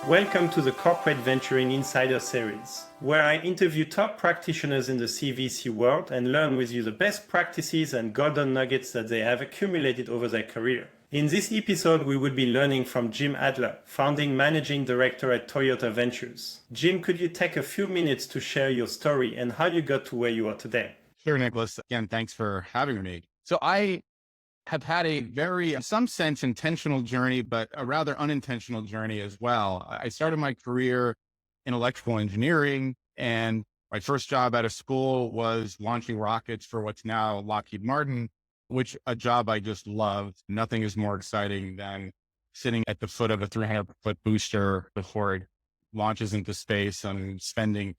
Welcome to the Corporate Venturing Insider Series, where I interview top practitioners in the CVC world and learn with you the best practices and golden nuggets that they have accumulated over their career. In this episode, we will be learning from Jim Adler, founding managing director at Toyota Ventures. Jim, could you take a few minutes to share your story and how you got to where you are today? Sure, Nicholas. Again, thanks for having me. So I have had a very, in some sense, intentional journey, but a rather unintentional journey as well. I started my career in electrical engineering, and my first job out of school was launching rockets for what's now Lockheed Martin, which a job I just loved. Nothing is more exciting than sitting at the foot of a 300-foot booster before it launches into space and spending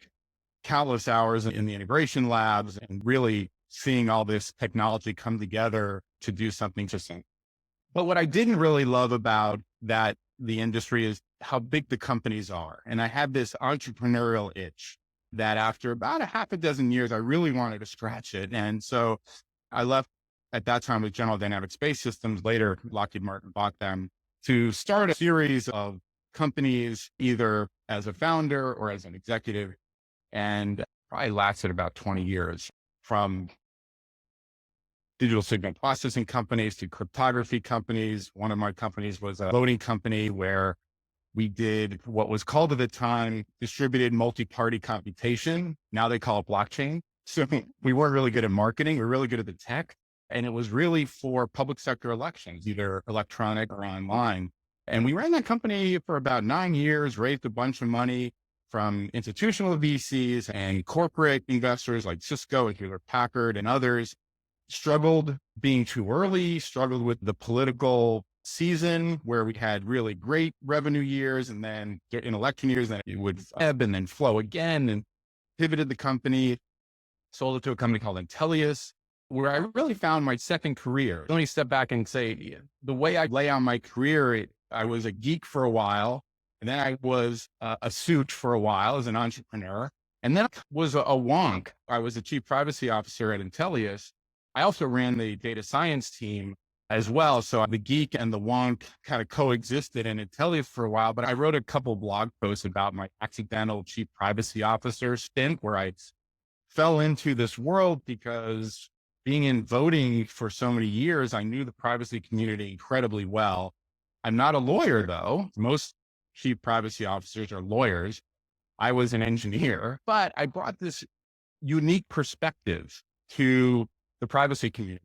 countless hours in the integration labs and really seeing all this technology come together to do something interesting. But what I didn't really love about the industry is how big the companies are. And I had this entrepreneurial itch that after about a half a dozen years, I really wanted to scratch it. And so I left at that time with General Dynamics Space Systems. Later, Lockheed Martin bought them to start a series of companies, either as a founder or as an executive, and probably lasted about 20 years, from digital signal processing companies to cryptography companies. One of my companies was a voting company where we did what was called at the time distributed multi-party computation. Now they call it blockchain. So we weren't really good at marketing. We were really good at the tech. And it was really for public sector elections, either electronic or online. And we ran that company for about 9 years, raised a bunch of money from institutional VCs and corporate investors like Cisco and Hewlett Packard and others. Struggled being too early, struggled with the political season where we had really great revenue years, and then in election years, then it would ebb and then flow again, and pivoted the company, sold it to a company called Intellius, where I really found my second career. Let me step back and say, the way I lay out my career, I was a geek for a while, and then I was a suit for a while as an entrepreneur, and then I was a wonk. I was a chief privacy officer at Intellius. I also ran the data science team as well. So the geek and the wonk kind of coexisted in Intellius for a while, but I wrote a couple blog posts about my accidental chief privacy officer stint where I fell into this world because being in voting for so many years, I knew the privacy community incredibly well. I'm not a lawyer though. Most chief privacy officers are lawyers. I was an engineer, but I brought this unique perspective to the privacy community,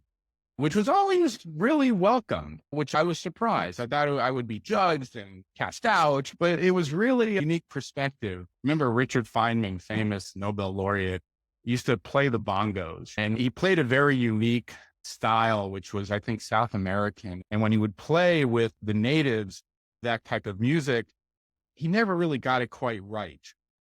which was always really welcomed, which I was surprised. I thought I would be judged and cast out, but it was really a unique perspective. Remember Richard Feynman, famous Nobel laureate, used to play the bongos, and he played a very unique style, which was, I think, South American. And when he would play with the natives, that type of music, he never really got it quite right,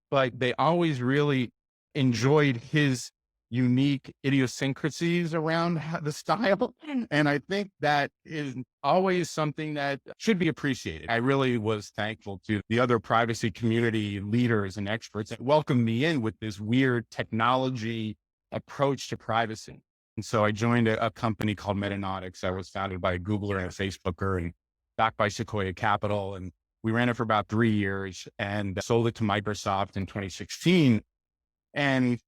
but they always really enjoyed his unique idiosyncrasies around the style. And I think that is always something that should be appreciated. I really was thankful to the other privacy community leaders and experts that welcomed me in with this weird technology approach to privacy. And so I joined a company called Metanautics. I was founded by a Googler and a Facebooker and backed by Sequoia Capital. And we ran it for about 3 years and sold it to Microsoft in 2016. And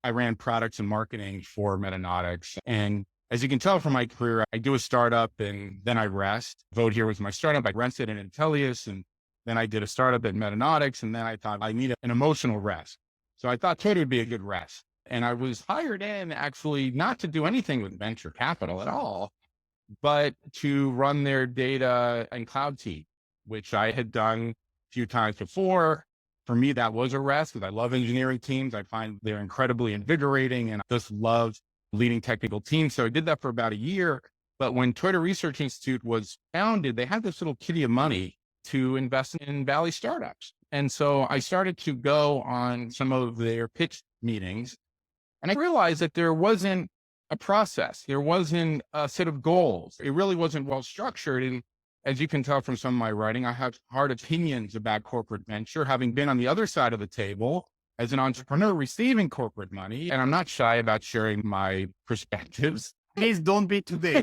I ran products and marketing for Metanautics. And as you can tell from my career, I do a startup and then I rest. Vote Here was my startup. I rested in Intellius, and then I did a startup at Metanautics. And then I thought I need an emotional rest. So I thought Twitter would be a good rest. And I was hired in actually not to do anything with venture capital at all, but to run their data and cloud team, which I had done a few times before. For me, that was a rest because I love engineering teams. I find they're incredibly invigorating and I just love leading technical teams. So I did that for about a year. But when Toyota Research Institute was founded, they had this little kitty of money to invest in Valley startups. And so I started to go on some of their pitch meetings, and I realized that there wasn't a process. There wasn't a set of goals. It really wasn't well structured. And as you can tell from some of my writing, I have hard opinions about corporate venture, having been on the other side of the table as an entrepreneur receiving corporate money. And I'm not shy about sharing my perspectives. Please don't be today.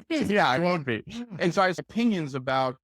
Yeah, I won't be. And so I have opinions about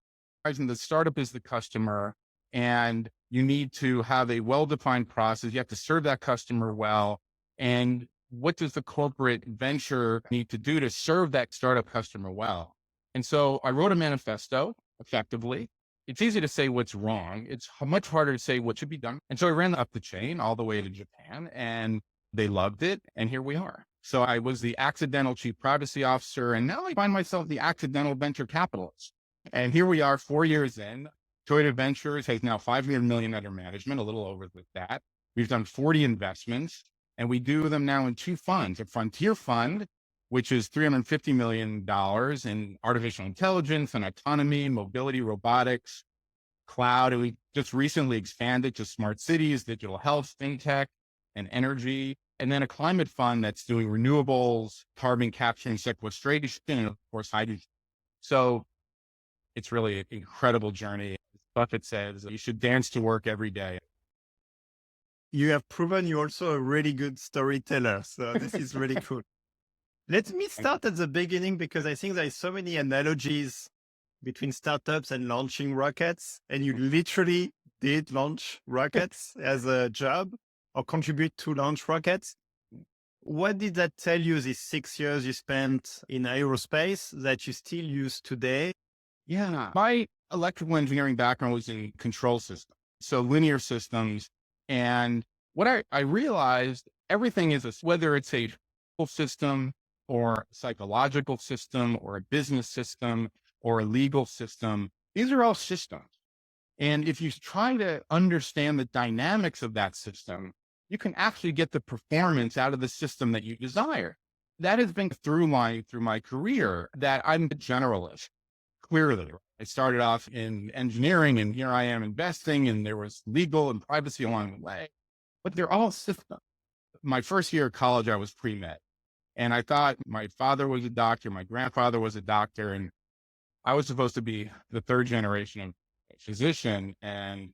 the startup is the customer And you need to have a well-defined process. You have to serve that customer well. And what does the corporate venture need to do to serve that startup customer well? And so I wrote a manifesto effectively. It's easy to say what's wrong. It's much harder to say what should be done. And so I ran up the chain all the way to Japan, and they loved it. And here we are. So I was the accidental chief privacy officer, and now I find myself the accidental venture capitalist. And here we are 4 years in. Toyota Ventures has now $500 million under management, a little over with that. We've done 40 investments, and we do them now in 2 funds: a frontier fund, which is $350 million in artificial intelligence and autonomy, mobility, robotics, cloud. And we just recently expanded to smart cities, digital health, fintech, and energy. And then a climate fund that's doing renewables, carbon capture and sequestration, and of course, hydrogen. So it's really an incredible journey. Buffett says you should dance to work every day. You have proven you're also a really good storyteller. So this is really cool. Let me start at the beginning, because I think there's so many analogies between startups and launching rockets. And you literally did launch rockets as a job, or contribute to launch rockets. What did that tell you, these 6 years you spent in aerospace, that you still use today? Yeah. My electrical engineering background was in control systems, so linear systems. And what I realized, everything is, whether it's a physical system or a psychological system or a business system or a legal system, these are all systems. And if you try to understand the dynamics of that system, you can actually get the performance out of the system that you desire. That has been through my career, that I'm a generalist. Clearly, I started off in engineering, and here I am investing, and there was legal and privacy along the way, but they're all systems. My first year of college, I was pre-med, and I thought my father was a doctor, my grandfather was a doctor, and I was supposed to be the third generation of physician. And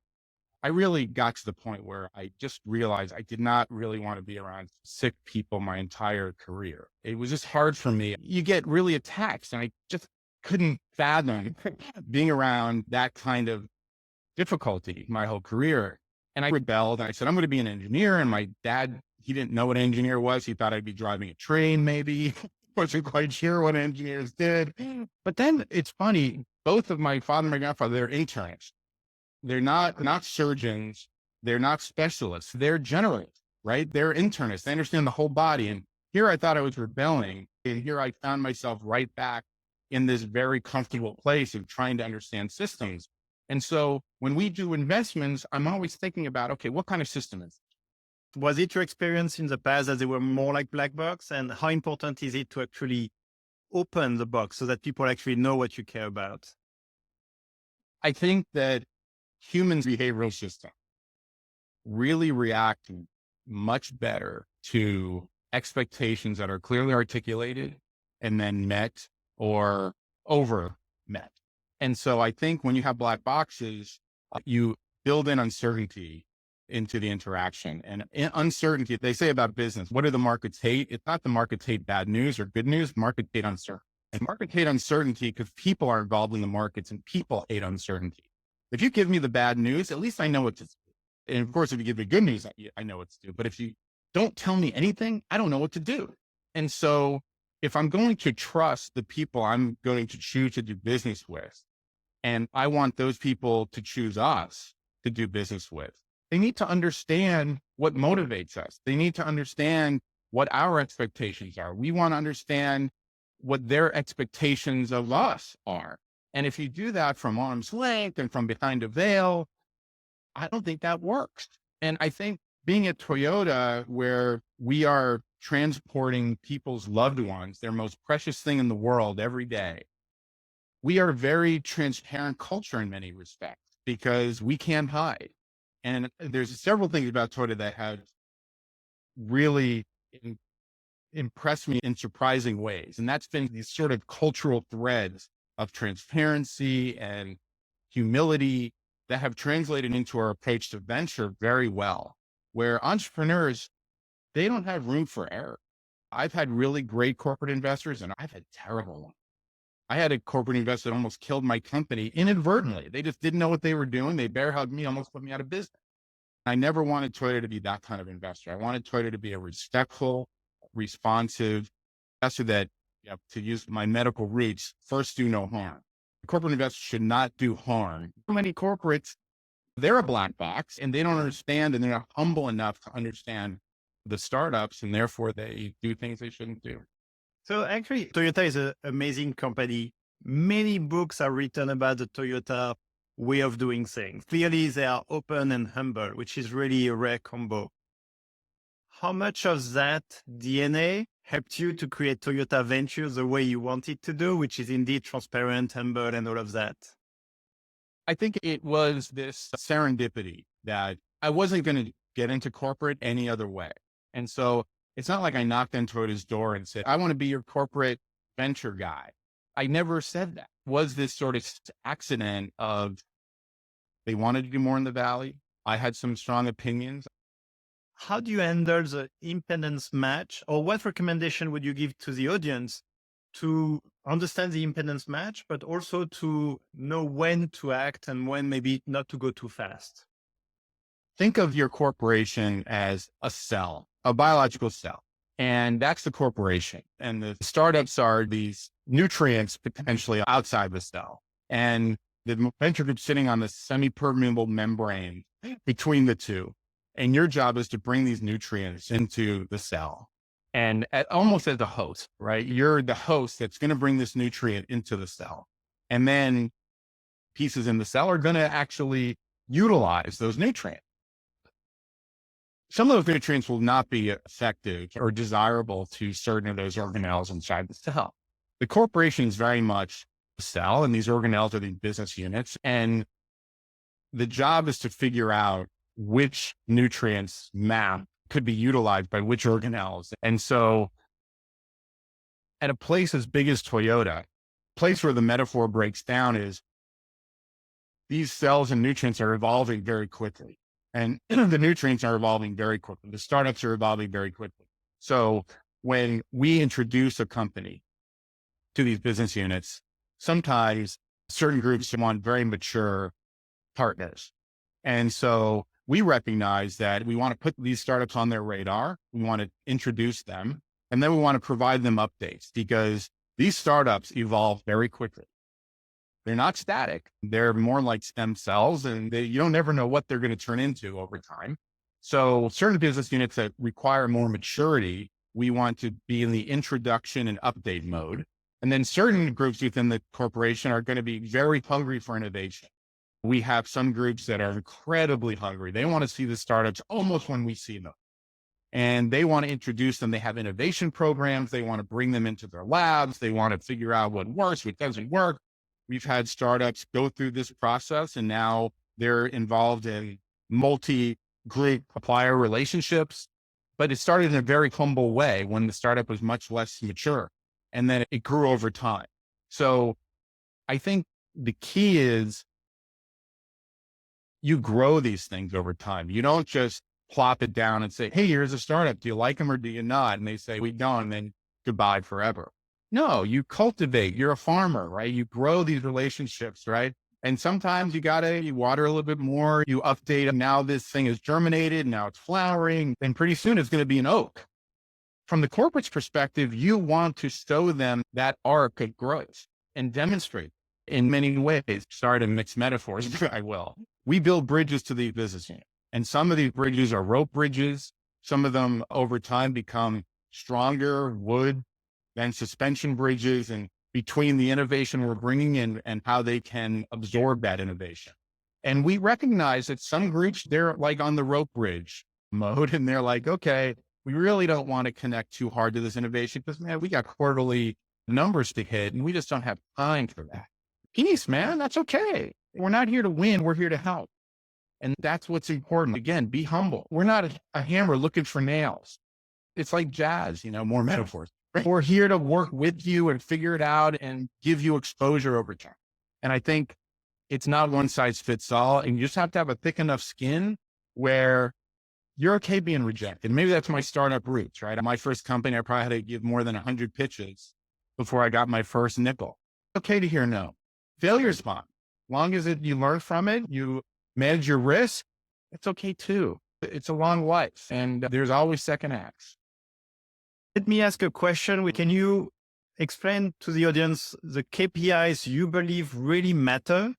I really got to the point where I just realized I did not really want to be around sick people my entire career. It was just hard for me. You get really attached, and I just couldn't fathom being around that kind of difficulty my whole career. And I rebelled, and I said, I'm going to be an engineer. And my dad, he didn't know what an engineer was. He thought I'd be driving a train, maybe. Wasn't quite sure what engineers did. But then it's funny, both of my father and my grandfather, they're internists. They're not surgeons. They're not specialists. They're generalists, right? They're internists. They understand the whole body. And here I thought I was rebelling. And here I found myself right back in this very comfortable place of trying to understand systems. And so when we do investments, I'm always thinking about, okay, what kind of system is it? Was it your experience in the past that they were more like black box? And how important is it to actually open the box so that people actually know what you care about? I think that humans' behavioral system really react much better to expectations that are clearly articulated and then met or over met. And so I think when you have black boxes, you build in uncertainty into the interaction. And uncertainty, they say about business, what do the markets hate? It's not the markets hate bad news or good news. Markets hate uncertainty. And markets hate uncertainty because people are involved in the markets, and people hate uncertainty. If you give me the bad news, at least I know what to do. And of course, if you give me good news, I know what to do. But if you don't tell me anything, I don't know what to do. And so if I'm going to trust the people I'm going to choose to do business with, and I want those people to choose us to do business with, they need to understand what motivates us. They need to understand what our expectations are. We want to understand what their expectations of us are. And if you do that from arm's length and from behind a veil, I don't think that works. And I think being at Toyota, where we are transporting people's loved ones, their most precious thing in the world every day, we are a very transparent culture in many respects because we can't hide. And there's several things about Toyota that have really impressed me in surprising ways. And that's been these sort of cultural threads of transparency and humility that have translated into our approach to venture very well, where entrepreneurs, they don't have room for error. I've had really great corporate investors and I've had terrible ones. I had a corporate investor that almost killed my company inadvertently. They just didn't know what they were doing. They bear hugged me, almost put me out of business. I never wanted Toyota to be that kind of investor. I wanted Toyota to be a respectful, responsive investor that, to use my medical roots, first do no harm. Corporate investors should not do harm. So many corporates, they're a black box and they don't understand, and they're not humble enough to understand the startups, and therefore they do things they shouldn't do. So actually, Toyota is an amazing company. Many books are written about the Toyota way of doing things. Clearly, they are open and humble, which is really a rare combo. How much of that DNA helped you to create Toyota Ventures the way you want it to do, which is indeed transparent, humble, and all of that? I think it was this serendipity that I wasn't going to get into corporate any other way. And so it's not like I knocked on Toyota's door and said, I want to be your corporate venture guy. I never said that. It was this sort of accident of they wanted to do more in the Valley. I had some strong opinions. How do you handle the impedance match, or what recommendation would you give to the audience to understand the impedance match, but also to know when to act and when maybe not to go too fast? Think of your corporation as a cell, a biological cell, and that's the corporation. And the startups are these nutrients potentially outside the cell. And the venture group sitting on the semi-permeable membrane between the two. And your job is to bring these nutrients into the cell. And almost as a host, right? You're the host that's going to bring this nutrient into the cell. And then pieces in the cell are going to actually utilize those nutrients. Some of those nutrients will not be effective or desirable to certain of those organelles inside the cell. The corporation is very much a cell, and these organelles are these business units. And the job is to figure out which nutrients map could be utilized by which organelles. And so at a place as big as Toyota, place where the metaphor breaks down is these cells and nutrients are evolving very quickly. And the nutrients are evolving very quickly. The startups are evolving very quickly. So when we introduce a company to these business units, sometimes certain groups want very mature partners. And so we recognize that we want to put these startups on their radar. We want to introduce them, and then we want to provide them updates, because these startups evolve very quickly. They're not static. They're more like stem cells, and you don't never know what they're going to turn into over time. So certain business units that require more maturity, we want to be in the introduction and update mode. And then certain groups within the corporation are going to be very hungry for innovation. We have some groups that are incredibly hungry. They want to see the startups almost when we see them. And they want to introduce them. They have innovation programs. They want to bring them into their labs. They want to figure out what works, what doesn't work. We've had startups go through this process, and now they're involved in multi-group supplier relationships. But it started in a very humble way when the startup was much less mature, and then it grew over time. So I think the key is you grow these things over time. You don't just plop it down and say, hey, here's a startup. Do you like them or do you not? And they say, we don't, and then goodbye forever. No, you cultivate. You're a farmer, right? You grow these relationships, right? And sometimes you water a little bit more, you update. Now this thing is germinated. Now it's flowering. And pretty soon it's going to be an oak. From the corporate's perspective, you want to show them that arc of growth and demonstrate in many ways. Sorry to mix metaphors, but I will. We build bridges to the business unit. And some of these bridges are rope bridges. Some of them over time become stronger wood than suspension bridges, and between the innovation we're bringing in and how they can absorb that innovation. And we recognize that some groups, they're like on the rope bridge mode, and they're like, okay, we really don't want to connect too hard to this innovation because, man, we got quarterly numbers to hit and we just don't have time for that. Peace, man, that's okay. We're not here to win. We're here to help. And that's what's important. Again, be humble. We're not a hammer looking for nails. It's like jazz, more metaphors. We're here to work with you and figure it out and give you exposure over time. And I think it's not one size fits all. And you just have to have a thick enough skin where you're okay being rejected. Maybe that's my startup roots, right? My first company, I probably had to give more than 100 pitches before I got my first nickel. Okay to hear no. Failure is fine. Long as you learn from it, you manage your risk, it's okay too. It's a long life and there's always second acts. Let me ask a question. Can you explain to the audience the KPIs you believe really matter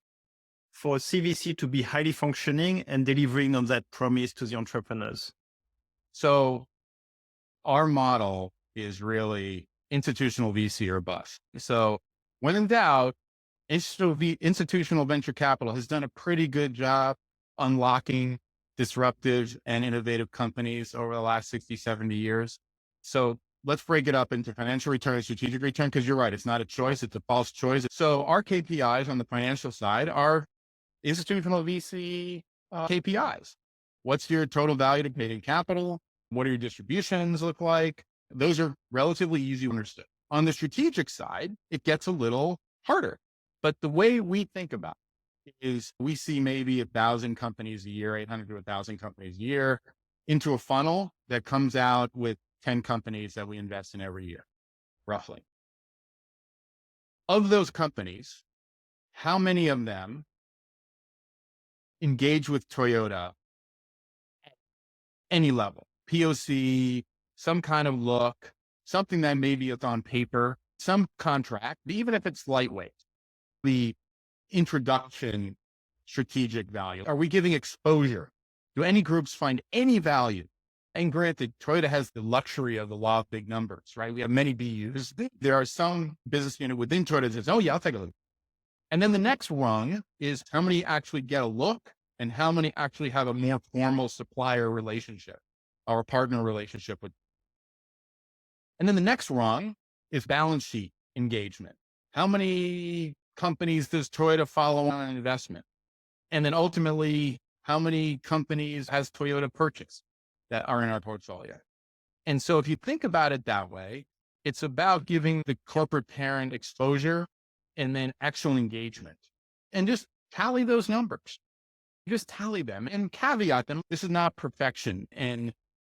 for CVC to be highly functioning and delivering on that promise to the entrepreneurs? So our model is really institutional VC or bust. So when in doubt, institutional venture capital has done a pretty good job unlocking disruptive and innovative companies over the last 60, 70 years. So let's break it up into financial return and strategic return, because you're right. It's not a choice. It's a false choice. So our KPIs on the financial side are institutional VC KPIs. What's your total value to paid in capital? What do your distributions look like? Those are relatively easy to understand. On the strategic side, it gets a little harder. But the way we think about it is we see maybe 1,000 companies a year, 800 to 1,000 companies a year into a funnel that comes out with 10 companies that we invest in every year, roughly. Of those companies, how many of them engage with Toyota at any level? POC, some kind of look, something that maybe is on paper, some contract, even if it's lightweight. The introduction strategic value. Are we giving exposure? Do any groups find any value? And granted, Toyota has the luxury of the law of big numbers, right? We have many BUs. There are some business unit within Toyota that says, oh yeah, I'll take a look. And then the next rung is how many actually get a look and how many actually have a more formal supplier relationship or a partner relationship with. And then the next rung is balance sheet engagement. How many companies does Toyota follow on investment? And then ultimately, how many companies has Toyota purchased that are in our portfolio? And so if you think about it that way, it's about giving the corporate parent exposure and then actual engagement, and just tally those numbers. Just tally them and caveat them. This is not perfection, and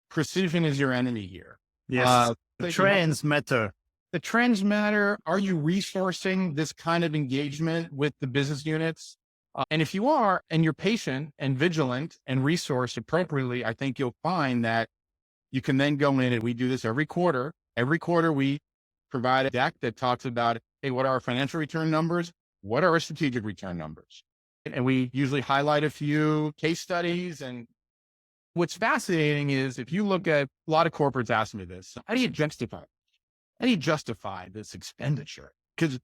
precision is your enemy here. Yes. The trends matter. The trends matter. Are you resourcing this kind of engagement with the business units? And if you are, and you're patient and vigilant and resourced appropriately, I think you'll find that you can then go in, and we do this every quarter. Every quarter, we provide a deck that talks about, hey, what are our financial return numbers? What are our strategic return numbers? And we usually highlight a few case studies. And what's fascinating is if you look at a lot of corporates ask me this, how do you justify this expenditure? Because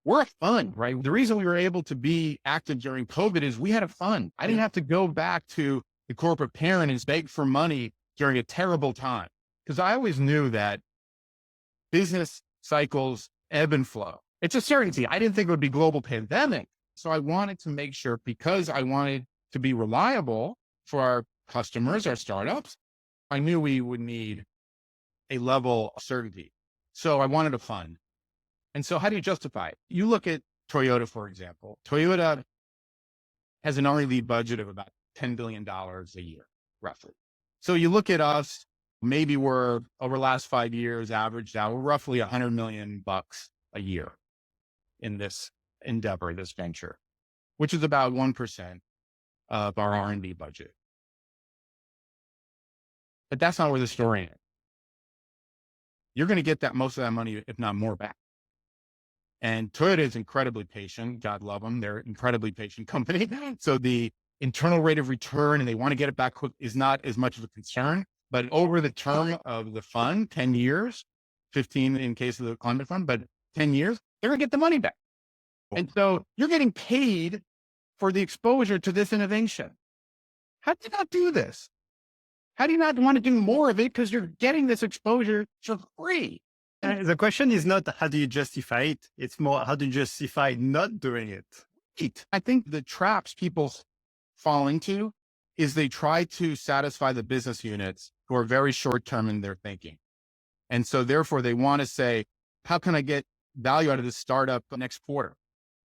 we're fun, right? The reason we were able to be active during COVID is we had a fund. I didn't have to go back to the corporate parent and beg for money during a terrible time, because I always knew that business cycles ebb and flow. It's a certainty. I didn't think it would be global pandemic. So I wanted to make sure, because I wanted to be reliable for our customers, our startups, I knew we would need a level of certainty. So I wanted a fund. And so how do you justify it? You look at Toyota, for example. Toyota has an R&D budget of about $10 billion a year, roughly. So you look at us, maybe we're over the last 5 years, averaged out, we're roughly $100 million a year in this endeavor, this venture, which is about 1% of our R&D budget. But that's not where the story is. You're going to get that most of that money, if not more, back. And Toyota is incredibly patient. God love them. They're an incredibly patient company. So the internal rate of return, and they want to get it back quick, is not as much of a concern. But over the term of the fund, 10 years, 15 in case of the climate fund, but 10 years, they're going to get the money back. And so you're getting paid for the exposure to this innovation. How do you not do this? How do you not want to do more of it? Because you're getting this exposure for free. The question is not how do you justify it? It's more how do you justify not doing it? I think the traps people fall into is they try to satisfy the business units who are very short-term in their thinking. And so therefore they want to say, how can I get value out of this startup next quarter?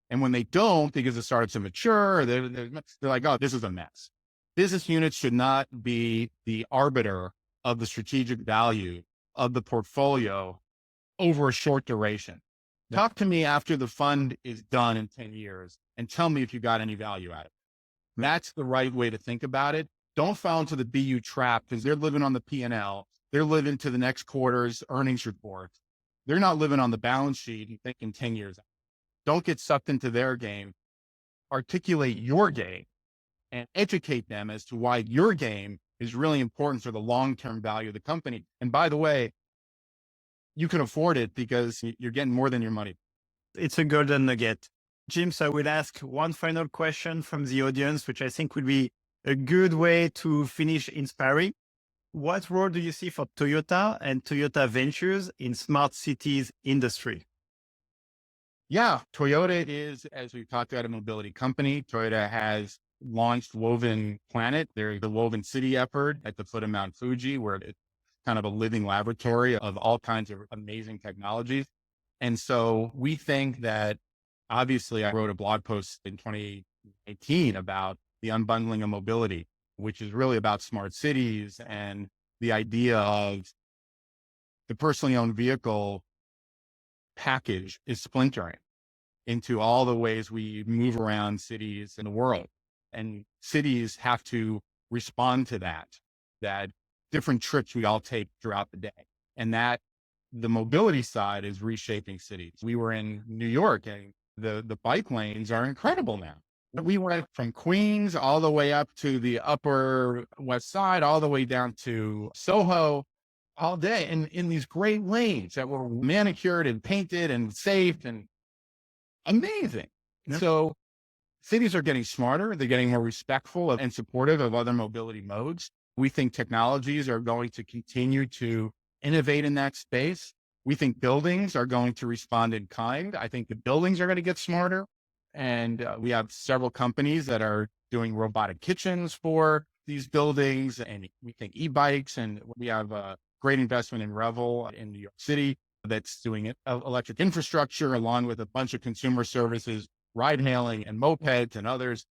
And when they don't, because the startup's immature, they're like, oh, this is a mess. Business units should not be the arbiter of the strategic value of the portfolio over a short duration. Talk to me after the fund is done in 10 years and tell me if you got any value out of it. That's the right way to think about it. Don't fall into the BU trap because they're living on the P&L. They're living to the next quarter's earnings report. They're not living on the balance sheet and thinking 10 years out. Don't get sucked into their game. Articulate your game and educate them as to why your game is really important for the long-term value of the company. And by the way, you can afford it because you're getting more than your money. It's a golden nugget. Jim, so I will ask one final question from the audience, which I think would be a good way to finish inspiring. What role do you see for Toyota and Toyota Ventures in smart cities industry? Yeah, Toyota is, as we've talked about, a mobility company. Toyota has launched Woven Planet. They're the Woven City effort at the foot of Mount Fuji, where it's kind of a living laboratory of all kinds of amazing technologies. And so we think that, obviously, I wrote a blog post in 2018 about the unbundling of mobility, which is really about smart cities and the idea of the personally owned vehicle package is splintering into all the ways we move around cities in the world. And cities have to respond to that different trips we all take throughout the day. And that the mobility side is reshaping cities. We were in New York and the bike lanes are incredible now. We went from Queens all the way up to the Upper West Side, all the way down to Soho all day. And in these great lanes that were manicured and painted and safe and amazing. Yeah. So cities are getting smarter. They're getting more respectful and supportive of other mobility modes. We think technologies are going to continue to innovate in that space. We think buildings are going to respond in kind. I think the buildings are going to get smarter. And we have several companies that are doing robotic kitchens for these buildings. And we think e-bikes, and we have a great investment in Revel in New York City that's doing electric infrastructure along with a bunch of consumer services, ride hailing and mopeds and others.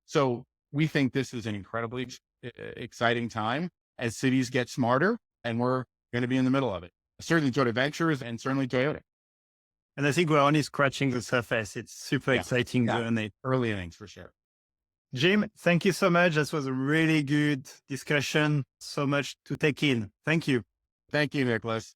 So we think this is an incredibly exciting time as cities get smarter, and we're going to be in the middle of it. Certainly Toyota Ventures and certainly Toyota. And I think we're only scratching the surface. It's super exciting journey. Early innings for sure. Jim, thank you so much. This was a really good discussion. So much to take in. Thank you. Thank you, Nicholas.